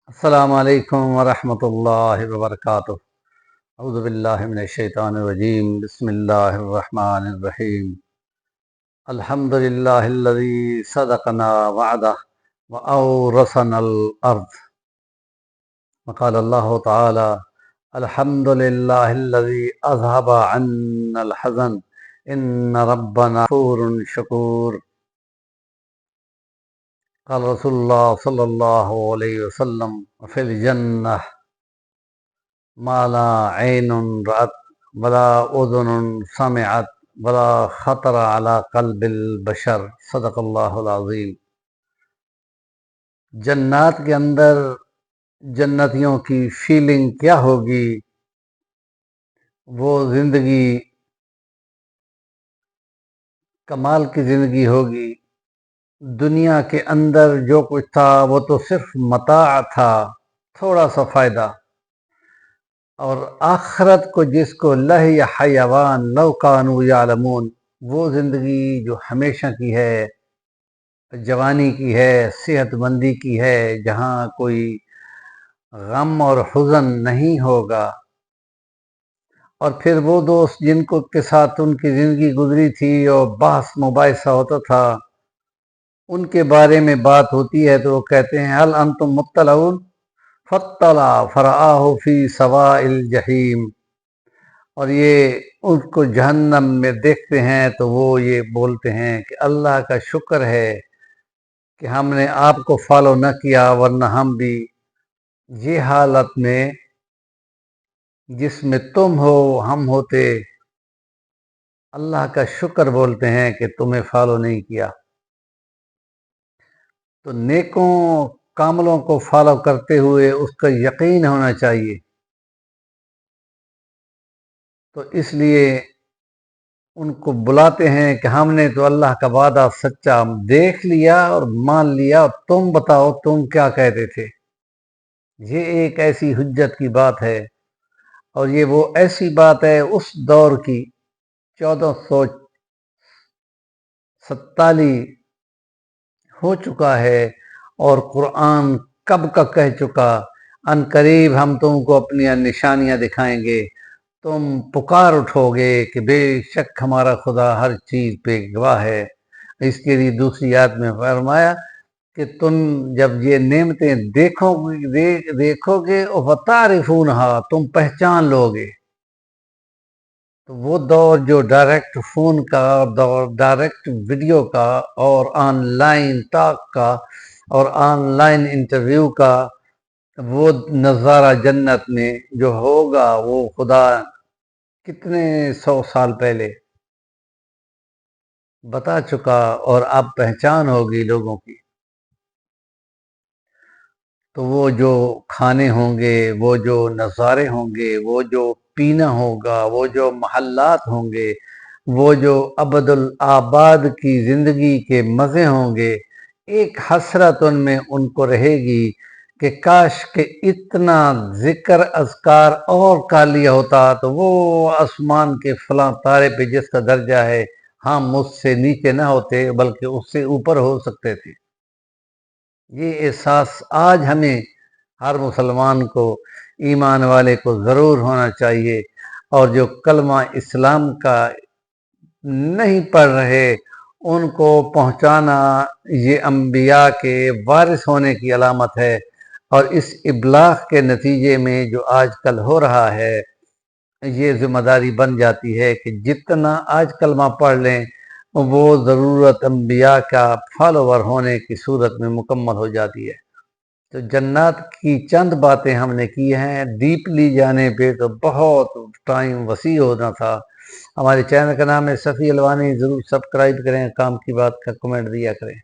السلام علیکم ورحمۃ اللہ وبرکاتہ۔ اعوذ باللہ من الشیطان الرجیم، بسم اللہ الرحمن الرحیم۔ الحمد للہ الذی صدقنا وعدہ وأورثنا الارض۔ وقال اللہ تعالی الحمد للہ الذی اذهب عنا الحزن ان ربنا غفور شکور۔ قال رسول اللہ صلی اللہ علیہ وسلم فی الجنہ ما لا عین رأت ولا اذن سمعت ولا خطر علی قلب البشر، صدق اللہ العظیم۔ جنات کے اندر جنتیوں کی فیلنگ کیا ہوگی؟ وہ زندگی کمال کی زندگی ہوگی۔ دنیا کے اندر جو کچھ تھا وہ تو صرف متاع تھا، تھوڑا سا فائدہ، اور آخرت کو جس کو لہ حیوان لو کانوا یعلمون، وہ زندگی جو ہمیشہ کی ہے، جوانی کی ہے، صحت مندی کی ہے، جہاں کوئی غم اور حزن نہیں ہوگا۔ اور پھر وہ دوست جن کو کے ساتھ ان کی زندگی گزری تھی اور بحث مباحثہ ہوتا تھا، ان کے بارے میں بات ہوتی ہے تو وہ کہتے ہیں هل انتم مطلعون فاطلع فرآہ فی سواء الجحیم، اور یہ ان کو جہنم میں دیکھتے ہیں تو وہ یہ بولتے ہیں کہ اللہ کا شکر ہے کہ ہم نے آپ کو فالو نہ کیا، ورنہ ہم بھی یہ حالت میں جس میں تم ہو ہم ہوتے۔ اللہ کا شکر بولتے ہیں کہ تمہیں فالو نہیں کیا۔ تو نیکوں کاملوں کو فالو کرتے ہوئے اس کا یقین ہونا چاہیے۔ تو اس لیے ان کو بلاتے ہیں کہ ہم نے تو اللہ کا وعدہ سچا دیکھ لیا اور مان لیا، اور تم بتاؤ تم کیا کہتے تھے۔ یہ ایک ایسی حجت کی بات ہے، اور یہ وہ ایسی بات ہے اس دور کی 1447 ہو چکا ہے، اور قرآن کب کا کہہ چکا ان قریب ہم تم کو اپنی نشانیاں دکھائیں گے، تم پکار اٹھو گے کہ بے شک ہمارا خدا ہر چیز پہ گواہ ہے۔ اس کے لیے دوسری آیت میں فرمایا کہ تم جب یہ نعمتیں دیکھو گے وَتَعْرِفُونَہا، تم پہچان لو گے۔ تو وہ دور جو ڈائریکٹ فون کا، ڈائریکٹ ویڈیو کا، اور آن لائن ٹاک کا، اور آن لائن انٹرویو کا، وہ نظارہ جنت میں جو ہوگا وہ خدا کتنے 100 سال پہلے بتا چکا، اور اب پہچان ہوگی لوگوں کی۔ تو وہ جو کھانے ہوں گے، وہ جو نظارے ہوں گے، وہ جو پینا ہوگا، وہ جو محلات ہوں گے، وہ جو ابد الآباد کی زندگی کے مزے ہوں گے، ایک حسرت ان میں ان کو رہے گی کہ کاش کہ اتنا ذکر اذکار اور کا لیا ہوتا تو وہ آسمان کے فلاں تارے پہ جس کا درجہ ہے ہم اس سے نیچے نہ ہوتے بلکہ اس سے اوپر ہو سکتے تھے۔ یہ احساس آج ہمیں ہر مسلمان کو، ایمان والے کو ضرور ہونا چاہیے، اور جو کلمہ اسلام کا نہیں پڑھ رہے ان کو پہنچانا یہ انبیاء کے وارث ہونے کی علامت ہے۔ اور اس ابلاغ کے نتیجے میں جو آج کل ہو رہا ہے، یہ ذمہ داری بن جاتی ہے کہ جتنا آج کلمہ پڑھ لیں وہ ضرورت انبیاء کا فالوور ہونے کی صورت میں مکمل ہو جاتی ہے۔ تو جنات کی چند باتیں ہم نے کی ہیں، ڈیپلی جانے پہ تو بہت ٹائم وسیع ہونا تھا۔ ہمارے چینل کا نام ہے صفی الوانی، ضرور سبسکرائب کریں، کام کی بات کا کمنٹ دیا کریں۔